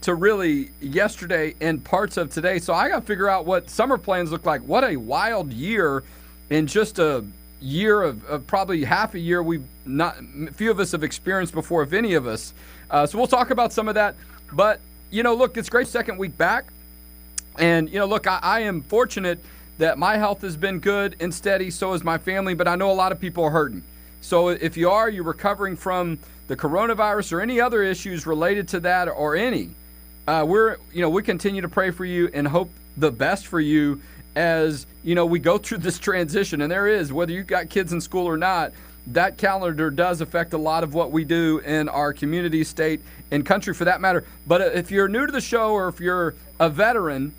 to really yesterday and parts of today. So I got to figure out what summer plans look like. What a wild year in just a year of probably half a year we've not, few of us have experienced before, if any of us. So we'll talk about some of that. But, look, it's great second week back. And, look, I am fortunate that my health has been good and steady. So is my family. But I know a lot of people are hurting. So if you're recovering from the coronavirus or any other issues related to that or any, we continue to pray for you and hope the best for you as, we go through this transition. And there is, whether you've got kids in school or not, that calendar does affect a lot of what we do in our community, state, and country for that matter. But if you're new to the show or if you're a veteran,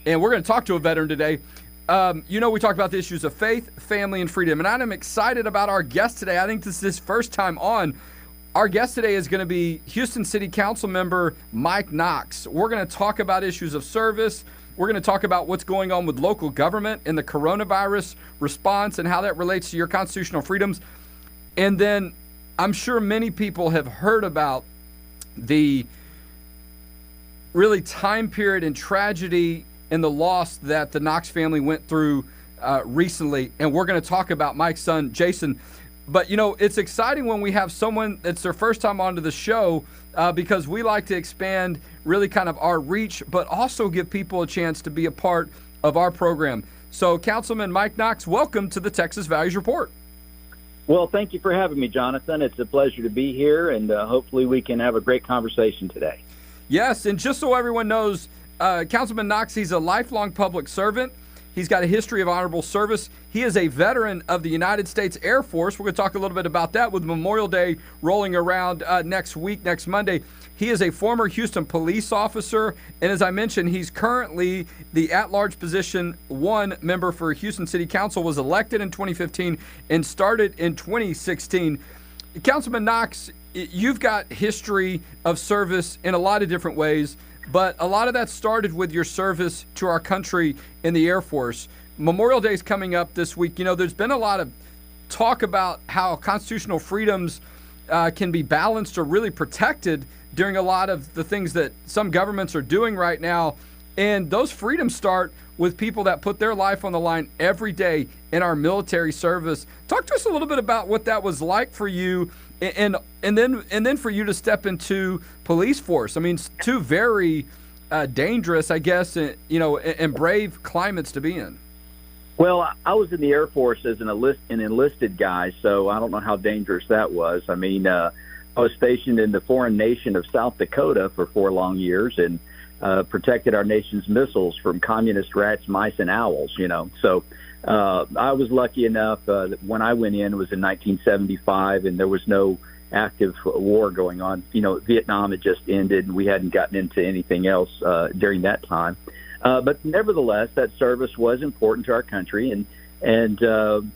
and we're going to talk to a veteran today, we talk about the issues of faith, family, and freedom. And I'm excited about our guest today. I think this is his first time on. Our guest today is going to be Houston City Council member Mike Knox. We're going to talk about issues of service. We're going to talk about what's going on with local government and the coronavirus response and how that relates to your constitutional freedoms. And then I'm sure many people have heard about the really time period and tragedy and the loss that the Knox family went through recently. And we're going to talk about Mike's son, Jason. But, it's exciting when we have someone that's their first time onto the show because we like to expand really kind of our reach, but also give people a chance to be a part of our program. So, Councilman Mike Knox, welcome to the Texas Values Report. Well, thank you for having me, Jonathan. It's a pleasure to be here, and hopefully we can have a great conversation today. Yes, and just so everyone knows, Councilman Knox, he's a lifelong public servant. He's got a history of honorable service. He is a veteran of the United States Air Force. We're going to talk a little bit about that with Memorial Day rolling around next week, next Monday. He is a former Houston police officer, and as I mentioned, he's currently the at-large position 1 member for Houston City Council, was elected in 2015 and started in 2016. Councilman Knox, you've got history of service in a lot of different ways, but a lot of that started with your service to our country in the Air Force. Memorial Day is coming up this week. There's been a lot of talk about how constitutional freedoms can be balanced or really protected during a lot of the things that some governments are doing right now. And those freedoms start with people that put their life on the line every day in our military service. Talk to us a little bit about what that was like for you and then for you to step into police force. I mean, it's two very dangerous, I guess, and brave climates to be in. Well, I was in the Air Force as an enlisted guy, so I don't know how dangerous that was. I mean, I was stationed in the foreign nation of South Dakota for 4 long years and protected our nation's missiles from communist rats, mice, and owls, So I was lucky enough that when I went in, it was in 1975, and there was no active war going on. Vietnam had just ended, and we hadn't gotten into anything else during that time. But nevertheless, that service was important to our country, and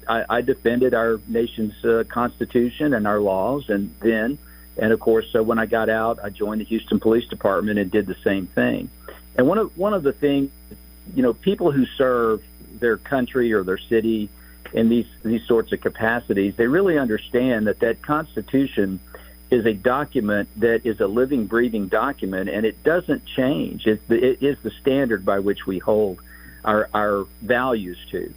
I defended our nation's Constitution and our laws, and of course, so when I got out, I joined the Houston Police Department and did the same thing. And one of the things, people who serve their country or their city in these sorts of capacities, they really understand that Constitution is a document that is a living, breathing document, and it doesn't change. It is the standard by which we hold our values to,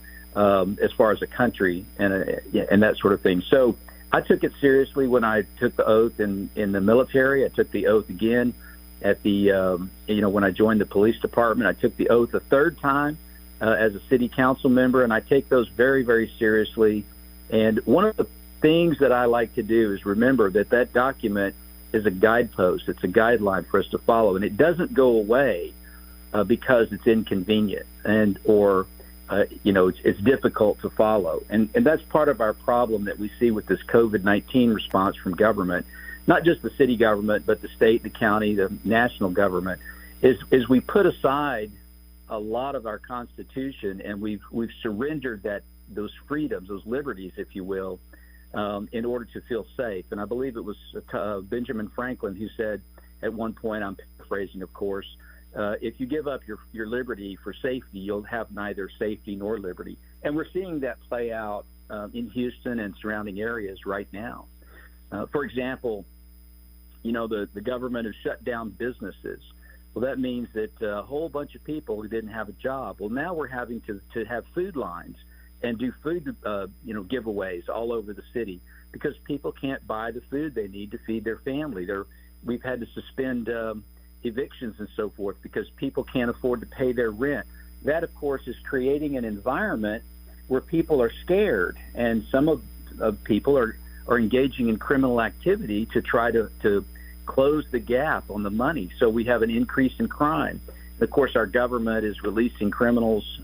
as far as a country and that sort of thing. So I took it seriously when I took the oath in the military. I took the oath again at when I joined the police department. I took the oath a 3rd time as a city council member, and I take those very, very seriously. And one of the things that I like to do is remember that document is a guidepost. It's a guideline for us to follow, and it doesn't go away because it's inconvenient or it's difficult to follow. And that's part of our problem that we see with this COVID-19 response from government, not just the city government, but the state, the county, the national government, is we put aside a lot of our Constitution, and we've surrendered those freedoms, those liberties, if you will, in order to feel safe. And I believe it was Benjamin Franklin who said at one point, I'm paraphrasing, of course, if you give up your liberty for safety, you'll have neither safety nor liberty. And we're seeing that play out in Houston and surrounding areas right now. For example, the government has shut down businesses Well, that means that a whole bunch of people who didn't have a job. Well, now we're having to have food lines and do food, giveaways all over the city because people can't buy the food they need to feed their family. We've had to suspend evictions and so forth because people can't afford to pay their rent. That, of course, is creating an environment where people are scared, and some of people are engaging in criminal activity to try to close the gap on the money. So we have an increase in crime. Of course, our government is releasing criminals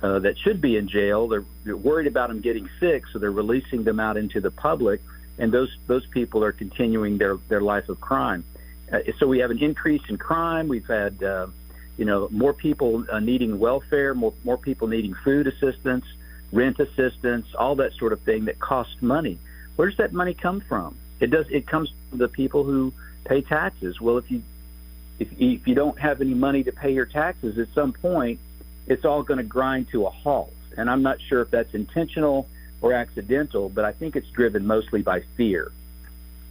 that should be in jail. They're worried about them getting sick, so they're releasing them out into the public, and those people are continuing their life of crime. So we have an increase in crime. We've had more people needing welfare, more people needing food assistance, rent assistance, all that sort of thing that costs money. Where does that money come from? It comes from the people who pay taxes. Well, if you don't have any money to pay your taxes, at some point, it's all going to grind to a halt. And I'm not sure if that's intentional or accidental, but I think it's driven mostly by fear.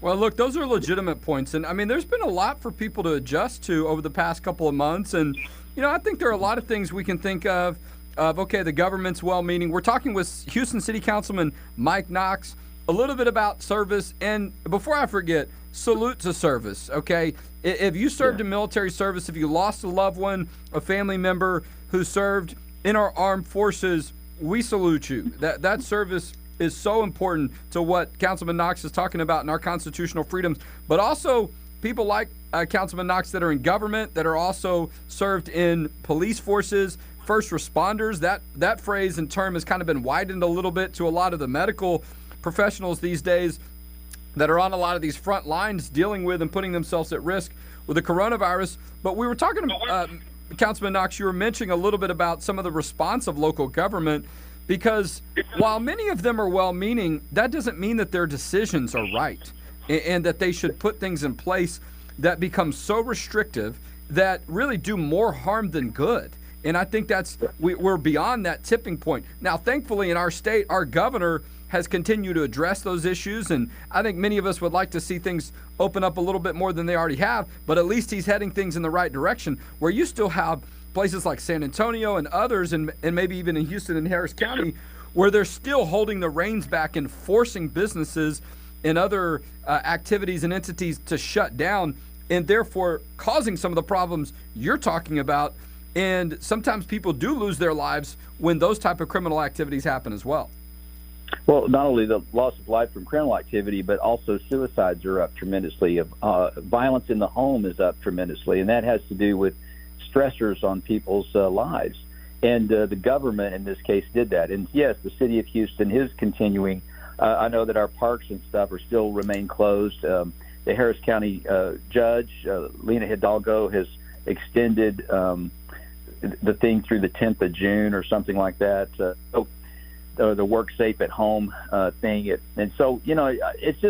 Well, look, those are legitimate points. And, I mean, there's been a lot for people to adjust to over the past couple of months. And, I think there are a lot of things we can think of, okay, the government's well-meaning. We're talking with Houston City Councilman Mike Knox a little bit about service. And before I forget, salute to service, okay? If you served in military service, if you lost a loved one, a family member who served in our armed forces, we salute you. That service is so important to what Councilman Knox is talking about in our constitutional freedoms, but also people like Councilman Knox that are in government, that are also served in police forces, first responders. That phrase and term has kind of been widened a little bit to a lot of the medical professionals these days that are on a lot of these front lines dealing with and putting themselves at risk with the coronavirus. But we were talking about, Councilman Knox, you were mentioning a little bit about some of the response of local government, because while many of them are well-meaning, that doesn't mean that their decisions are right and that they should put things in place that become so restrictive that really do more harm than good. And I think we're beyond that tipping point. Now, thankfully, in our state, our governor has continued to address those issues, and I think many of us would like to see things open up a little bit more than they already have, but at least he's heading things in the right direction, where you still have places like San Antonio and others, and maybe even in Houston and Harris County, where they're still holding the reins back and forcing businesses and other activities and entities to shut down, and therefore causing some of the problems you're talking about. And sometimes people do lose their lives when those type of criminal activities happen as well. Well, not only the loss of life from criminal activity, but also suicides are up tremendously. Violence in the home is up tremendously, and that has to do with stressors on people's lives. And the government, in this case, did that. And yes, the city of Houston is continuing. I know that our parks and stuff still remain closed. The Harris County judge, Lena Hidalgo, has extended the thing through the 10th of June or something like that. The work safe at home thing. And so, it's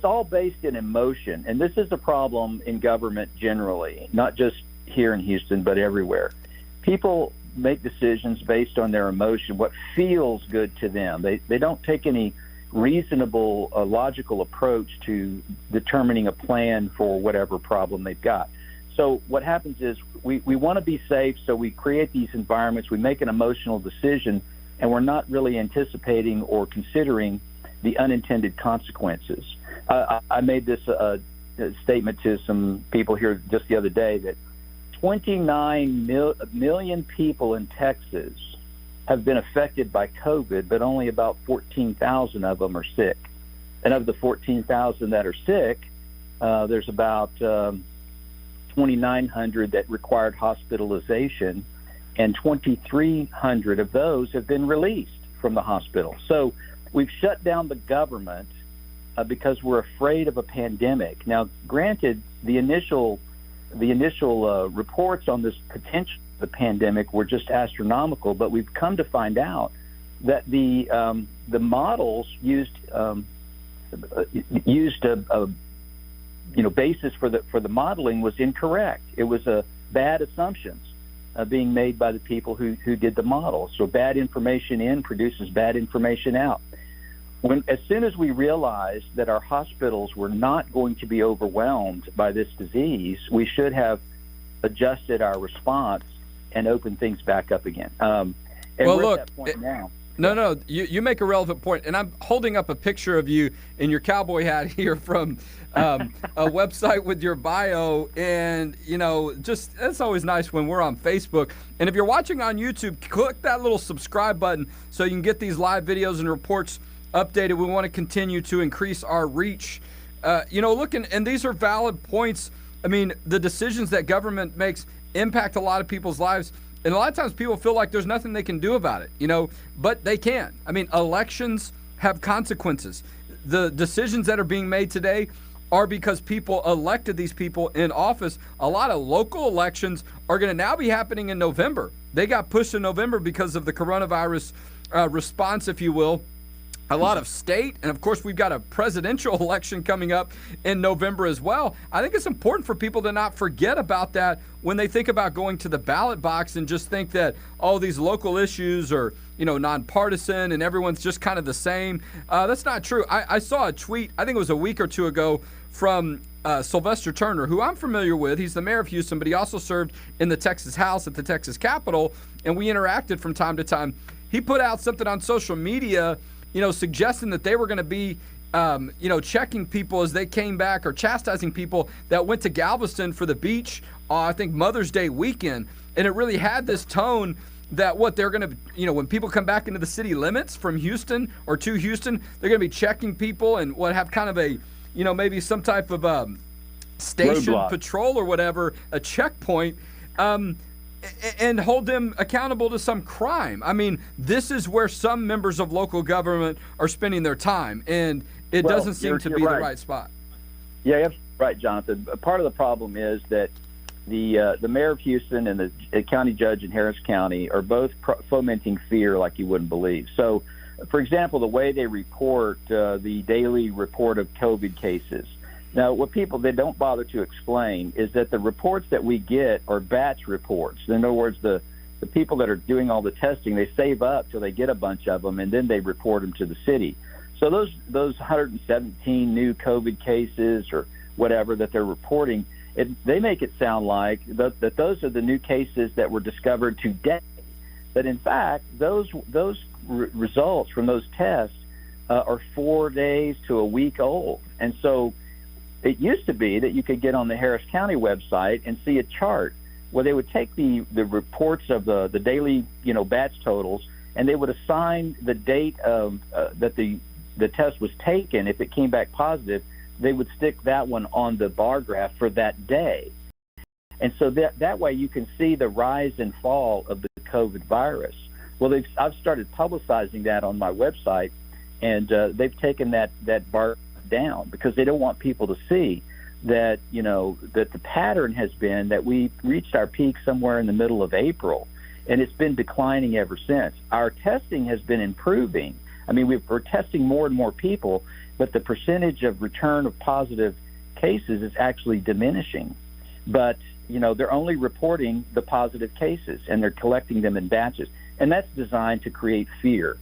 all based in emotion. And this is a problem in government generally, not just here in Houston, but everywhere. People make decisions based on their emotion, what feels good to them. They don't take any reasonable, logical approach to determining a plan for whatever problem they've got. So what happens is we want to be safe, so we create these environments, we make an emotional decision, and we're not really anticipating or considering the unintended consequences. I made this statement to some people here just the other day that 29 million people in Texas have been affected by COVID, but only about 14,000 of them are sick. And of the 14,000 that are sick, there's about 2,900 that required hospitalization, and 2,300 of those have been released from the hospital. So we've shut down the government because we're afraid of a pandemic. Now, granted, the initial reports on this potential of the pandemic were just astronomical, but we've come to find out that the models used a basis for the modeling was incorrect. It was bad assumptions being made by the people who did the model. So bad information in produces bad information out. as soon as we realized that our hospitals were not going to be overwhelmed by this disease, we should have adjusted our response and opened things back up again. And well, we're look, at that point now. No, you make a relevant point, and I'm holding up a picture of you in your cowboy hat here from a website with your bio, and just it's always nice when we're on Facebook. And if you're watching on YouTube, click that little subscribe button so you can get these live videos and reports updated. We want to continue to increase our reach. Looking, and these are valid points. I mean, the decisions that government makes impact a lot of people's lives. And a lot of times people feel like there's nothing they can do about it, but they can. I mean, elections have consequences. The decisions that are being made today are because people elected these people in office. A lot of local elections are going to now be happening in November. They got pushed in November because of the coronavirus response, if you will. A lot of state, and of course, we've got a presidential election coming up in November as well. I think it's important for people to not forget about that when they think about going to the ballot box and just think that, these local issues are, nonpartisan and everyone's just kind of the same. That's not true. I saw a tweet, I think it was a week or two ago, from Sylvester Turner, who I'm familiar with. He's the mayor of Houston, but he also served in the Texas House at the Texas Capitol, and we interacted from time to time. He put out something on social media suggesting that they were going to be, checking people as they came back, or chastising people that went to Galveston for the beach, I think Mother's Day weekend. And it really had this tone that they're going to, when people come back into the city limits from Houston or to Houston, they're going to be checking people and have kind of a, maybe some type of station roadblock, patrol or whatever, a checkpoint. And hold them accountable to some crime. I mean, this is where some members of local government are spending their time, and it doesn't seem to be right. the right spot. Yeah, you're right, Jonathan. Part of the problem is that the mayor of Houston and the county judge in Harris County are both fomenting fear like you wouldn't believe. So, for example, the way they report the daily report of COVID cases. Now, what they don't bother to explain is that the reports that we get are batch reports. In other words, the people that are doing all the testing, they save up till they get a bunch of them, and then they report them to the city. So those 117 new COVID cases or whatever that they're reporting, they make it sound like that those are the new cases that were discovered today. But in fact, those results from those tests are 4 days to a week old. And so it used to be that you could get on the Harris County website and see a chart where they would take the reports of the daily batch totals, and they would assign the date of that the test was taken. If it came back positive, they would stick that one on the bar graph for that day. And so that way you can see the rise and fall of the COVID virus. Well, I've started publicizing that on my website, and they've taken that bar down because they don't want people to see that that the pattern has been that we reached our peak somewhere in the middle of April, and it's been declining ever since. Our testing has been improving. I mean, we're testing more and more people, but the percentage of return of positive cases is actually diminishing. But they're only reporting the positive cases, and they're collecting them in batches, and that's designed to create fear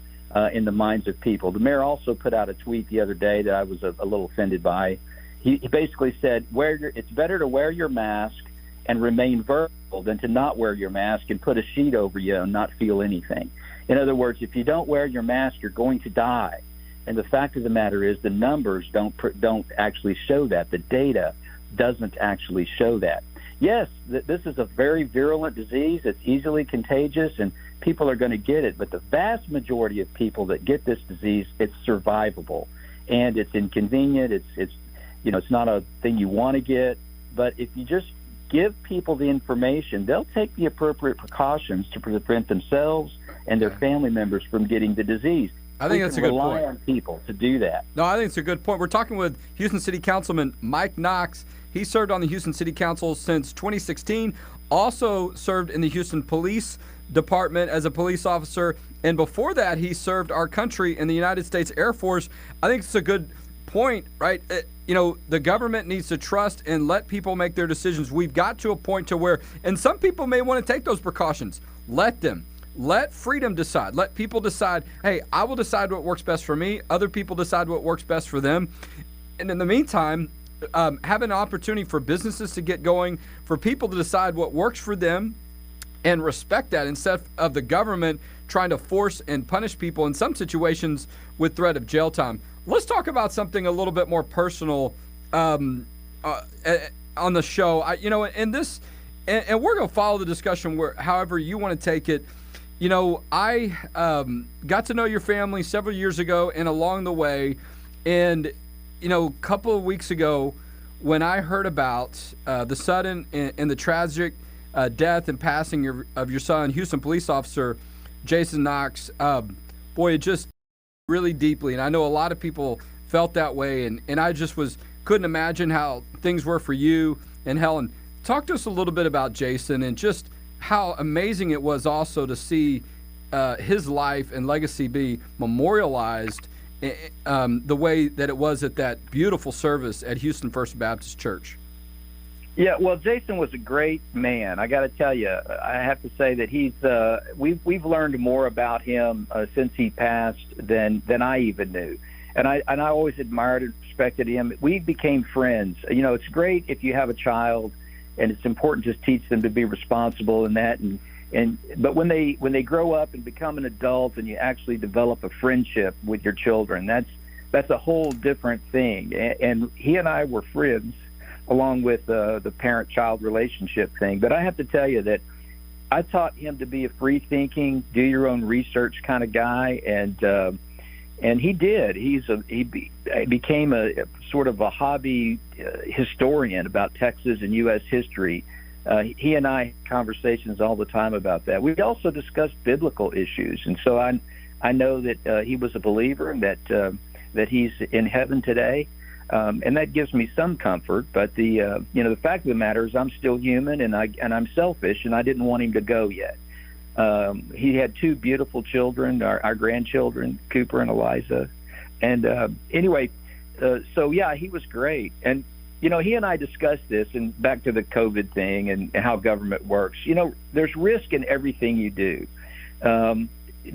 in the minds of people. The mayor also put out a tweet the other day that I was a little offended by. He basically said, it's better to wear your mask and remain vertical than to not wear your mask and put a sheet over you and not feel anything. In other words, if you don't wear your mask, you're going to die. And the fact of the matter is the numbers don't actually show that. The data doesn't actually show that. Yes, this is a very virulent disease. It's easily contagious, and people are going to get it. But the vast majority of people that get this disease, it's survivable, and it's inconvenient. It's not a thing you want to get. But if you just give people the information, they'll take the appropriate precautions to prevent themselves and their family members from getting the disease. I think that's a good point. Rely on people to do that. No, I think it's a good point. We're talking with Houston City Councilman Mike Knox. He served on the Houston City Council since 2016, also served in the Houston Police Department as a police officer, and before that, he served our country in the United States Air Force. I think it's a good point, right? The government needs to trust and let people make their decisions. We've got to a point to where, and some people may want to take those precautions. Let them. let freedom decide. Let people decide, hey, I will decide what works best for me. Other people decide what works best for them. And in the meantime, have an opportunity for businesses to get going, for people to decide what works for them, and respect that instead of the government trying to force and punish people in some situations with threat of jail time. Let's talk about something a little bit more personal on the show. And we're going to follow the discussion however you want to take it. I got to know your family several years ago and along the way, and a couple of weeks ago when I heard about the sudden and the tragic death and passing of your son, Houston police officer Jason Knox, it just really deeply, and I know a lot of people felt that way, and I just couldn't imagine how things were for you and Helen. Talk to us a little bit about Jason and just how amazing it was also to see his life and legacy be memorialized the way that it was at that beautiful service at Houston First Baptist Church. Yeah, well, Jason was a great man. I got to tell you, I have to say that he's we've learned more about him since he passed than I even knew, and I always admired and respected him. We became friends. It's great if you have a child, and it's important to teach them to be responsible in that, but when they grow up and become an adult, and you actually develop a friendship with your children, that's a whole different thing. And he and I were friends, along with the parent-child relationship thing. But I have to tell you that I taught him to be a free-thinking, do-your-own-research kind of guy, and he did. He became a sort of a hobby historian about Texas and U.S. history. He and I had conversations all the time about that. We also discussed biblical issues, and so I know that he was a believer and that he's in heaven today. And that gives me some comfort, but the fact of the matter is I'm still human, and I'm selfish, and I didn't want him to go yet. He had two beautiful children, our grandchildren, Cooper and Eliza, and anyway, so yeah, he was great. And he and I discussed this, and back to the COVID thing and how government works. There's risk in everything you do.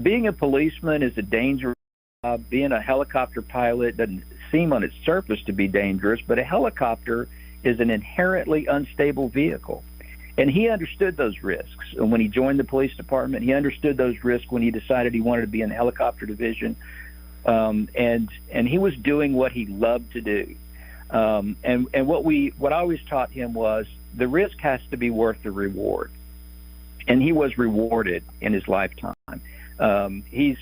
Being a policeman is a dangerous job. Being a helicopter pilot doesn't seem on its surface to be dangerous, but a helicopter is an inherently unstable vehicle. And he understood those risks. And when he joined the police department, he understood those risks when he decided he wanted to be in the helicopter division. And he was doing what he loved to do. And what I always taught him was the risk has to be worth the reward. And he was rewarded in his lifetime. He's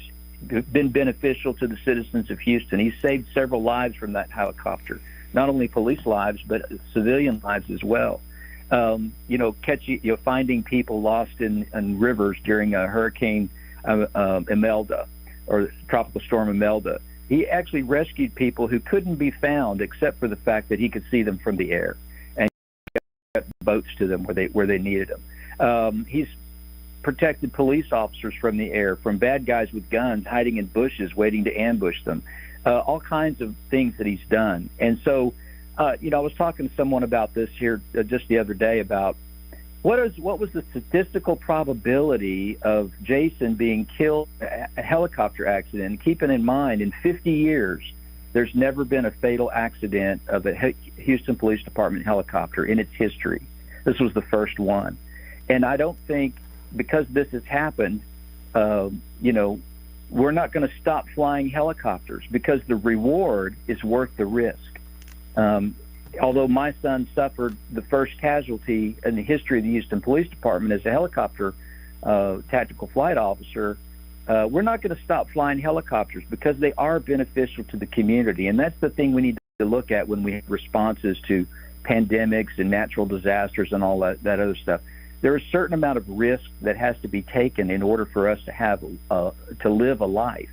been beneficial to the citizens of Houston. He saved several lives from that helicopter, not only police lives, but civilian lives as well. Finding people lost in rivers during a Hurricane Imelda, or Tropical Storm Imelda. He actually rescued people who couldn't be found except for the fact that he could see them from the air, and got boats to them where they needed them. He's protected police officers from the air, from bad guys with guns hiding in bushes waiting to ambush them, all kinds of things that he's done. And so, I was talking to someone about this here just the other day about what was the statistical probability of Jason being killed in a helicopter accident, keeping in mind in 50 years there's never been a fatal accident of a Houston Police Department helicopter in its history. This was the first one. And I don't think, because this has happened, we're not going to stop flying helicopters, because the reward is worth the risk. Although my son suffered the first casualty in the history of the Houston Police Department as a helicopter tactical flight officer, we're not going to stop flying helicopters because they are beneficial to the community. And that's the thing we need to look at when we have responses to pandemics and natural disasters and all that other stuff. There is a certain amount of risk that has to be taken in order for us to have to live a life.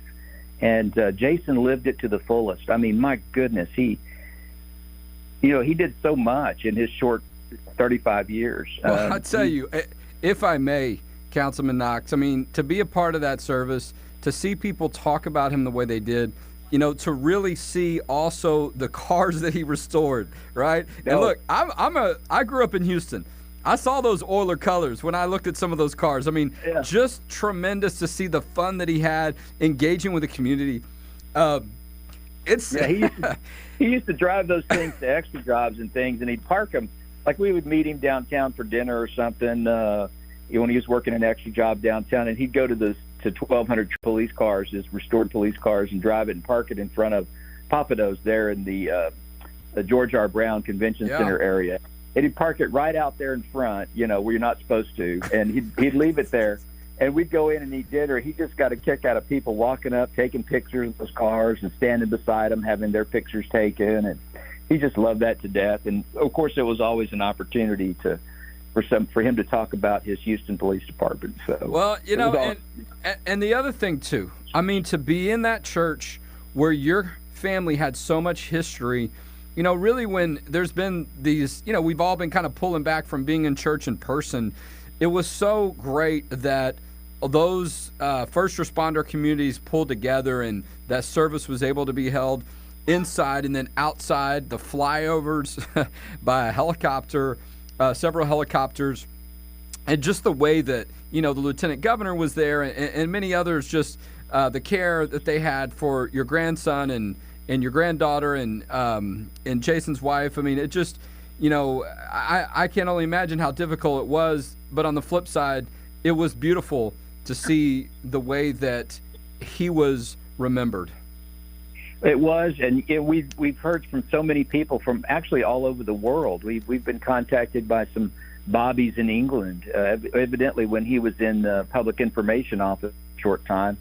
And Jason lived it to the fullest. I mean, my goodness, he did so much in his short 35 years. Well, I tell you, if I may, Councilman Knox, I mean, to be a part of that service, to see people talk about him the way they did, to really see also the cars that he restored, right? No. And look, I grew up in Houston. I saw those Oiler colors when I looked at some of those cars. I mean, Yeah. just tremendous to see the fun that he had engaging with the community. It's He used to drive those things to extra jobs and things, and he'd park them. Like we would meet him downtown for dinner or something when he was working an extra job downtown, and he'd go to 1,200 police cars, his restored police cars, and drive it and park it in front of Papados there in the George R. Brown Convention Center area. And he'd park it right out there in front, where you're not supposed to, and he'd leave it there. And we'd go in and eat dinner. He just got a kick out of people walking up, taking pictures of those cars and standing beside them, having their pictures taken. And he just loved that to death. And, of course, it was always an opportunity for him to talk about his Houston Police Department. So, well, and the other thing, too, I mean, to be in that church where your family had so much history, really when there's been these, we've all been kind of pulling back from being in church in person. It was so great that those first responder communities pulled together and that service was able to be held inside and then outside, the flyovers by a helicopter, several helicopters, and just the way that, the lieutenant governor was there and many others, just the care that they had for your grandson and your granddaughter and Jason's wife. I mean, it just, I can only imagine how difficult it was, but on the flip side, it was beautiful to see the way that he was remembered. It was, and we've heard from so many people from actually all over the world. We've been contacted by some Bobbies in England. Evidently, when he was in the public information office a short time,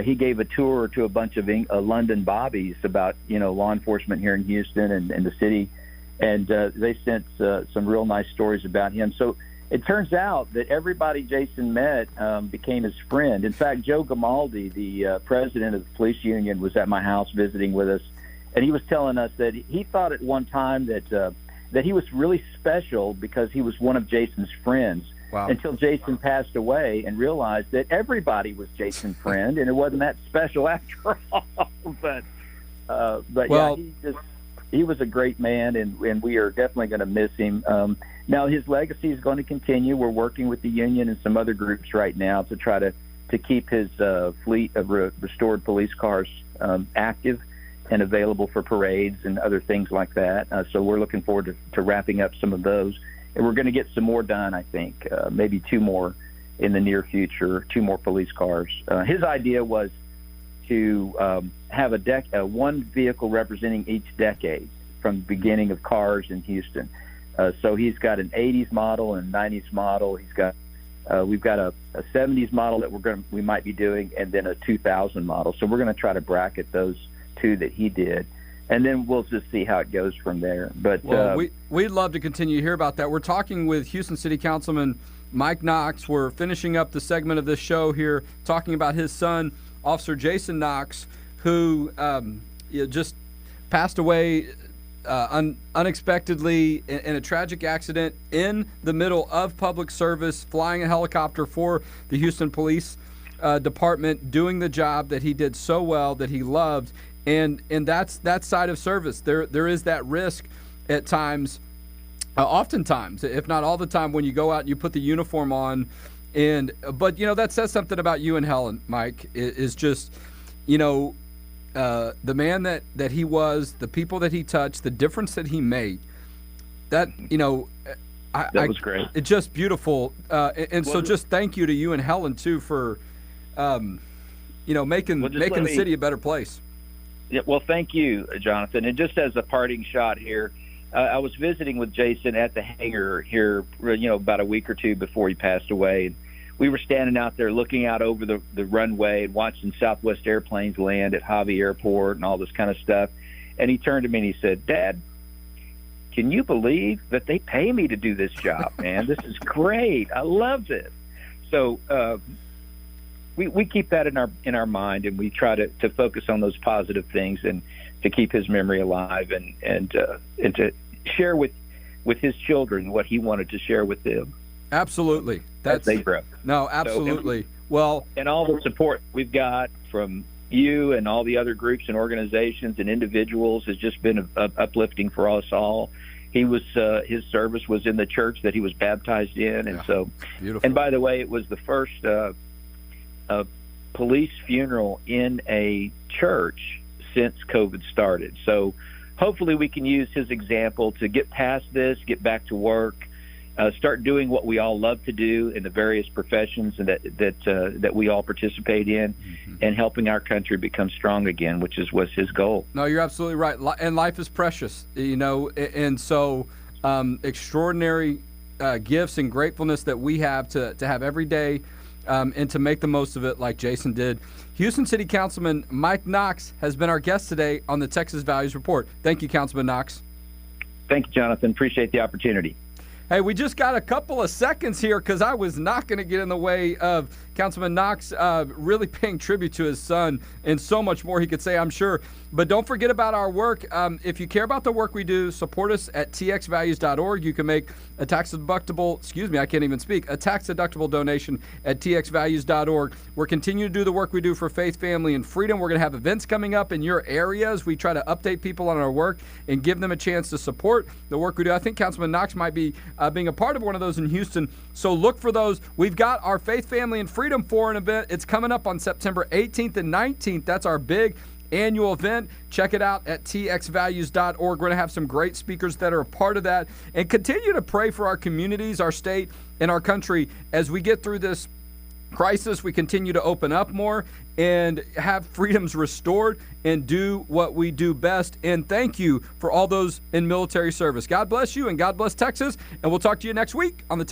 he gave a tour to a bunch of London Bobbies about law enforcement here in Houston and the city, and they sent some real nice stories about him. So it turns out that everybody Jason met became his friend. In fact, Joe Gamaldi, the president of the police union, was at my house visiting with us, and he was telling us that he thought at one time that he was really special because he was one of Jason's friends. Wow. Until Jason passed away and realized that everybody was Jason's friend, and it wasn't that special after all. But well, yeah, he was a great man, and we are definitely going to miss him. Now his legacy is going to continue. We're working with the union and some other groups right now to try to keep his fleet of restored police cars active and available for parades and other things like that. So we're looking forward to wrapping up some of those. And we're going to get some more done, I think, maybe 2 more in the near future, 2 more police cars. His idea was to have one vehicle representing each decade from the beginning of cars in Houston. So he's got an 80s model and 90s model. We've got a 70s model that we might be doing, and then a 2000 model. So we're going to try to bracket those 2 that he did. And then we'll just see how it goes from there. But we'd love to continue to hear about that. We're talking with Houston City Councilman Mike Knox. We're finishing up the segment of this show here, talking about his son, Officer Jason Knox, who just passed away unexpectedly in a tragic accident in the middle of public service, flying a helicopter for the Houston Police Department, doing the job that he did so well, that he loved. And that's that side of service. There is that risk at times, oftentimes, if not all the time, when you go out and you put the uniform on. But that says something about you and Helen, Mike. Is just, the man that he was, the people that he touched, the difference that he made. That that was great. It's just beautiful. So just thank you to you and Helen too for, making the city a better place. Yeah, well, thank you, Jonathan. And just as a parting shot here, I was visiting with Jason at the hangar here, about a week or 2 before he passed away. And we were standing out there looking out over the runway and watching Southwest airplanes land at Javi Airport and all this kind of stuff. And he turned to me and he said, "Dad, can you believe that they pay me to do this job, man? This is great. I love this." So we keep that in our mind, and we try to focus on those positive things and to keep his memory alive and to share with his children what he wanted to share with them. Absolutely. As they grow. No, absolutely. So, and all the support we've got from you and all the other groups and organizations and individuals has just been uplifting for us all. his service was in the church that he was baptized in, and so beautiful. And by the way, it was the first police funeral in a church since COVID started. So hopefully we can use his example to get past this, get back to work, start doing what we all love to do in the various professions and that we all participate in, and helping our country become strong again, which was his goal. No, you're absolutely right. And life is precious, and so extraordinary gifts and gratefulness that we have to have every day, and to make the most of it like Jason did. Houston City Councilman Mike Knox has been our guest today on the Texas Values Report. Thank you, Councilman Knox. Thank you, Jonathan. Appreciate the opportunity. Hey, we just got a couple of seconds here because I was not going to get in the way of Councilman Knox really paying tribute to his son, and so much more he could say, I'm sure. But don't forget about our work. If you care about the work we do, support us at txvalues.org. You can make a tax-deductible donation at txvalues.org. We're continuing to do the work we do for faith, family, and freedom. We're going to have events coming up in your areas. We try to update people on our work and give them a chance to support the work we do. I think Councilman Knox might be being a part of one of those in Houston. So look for those. We've got our Faith, Family, and Freedom Forum event. It's coming up on September 18th and 19th. That's our big annual event. Check it out at txvalues.org. We're going to have some great speakers that are a part of that. And continue to pray for our communities, our state, and our country as we get through this crisis. We continue to open up more and have freedoms restored and do what we do best. And thank you for all those in military service. God bless you, and God bless Texas. And we'll talk to you next week on the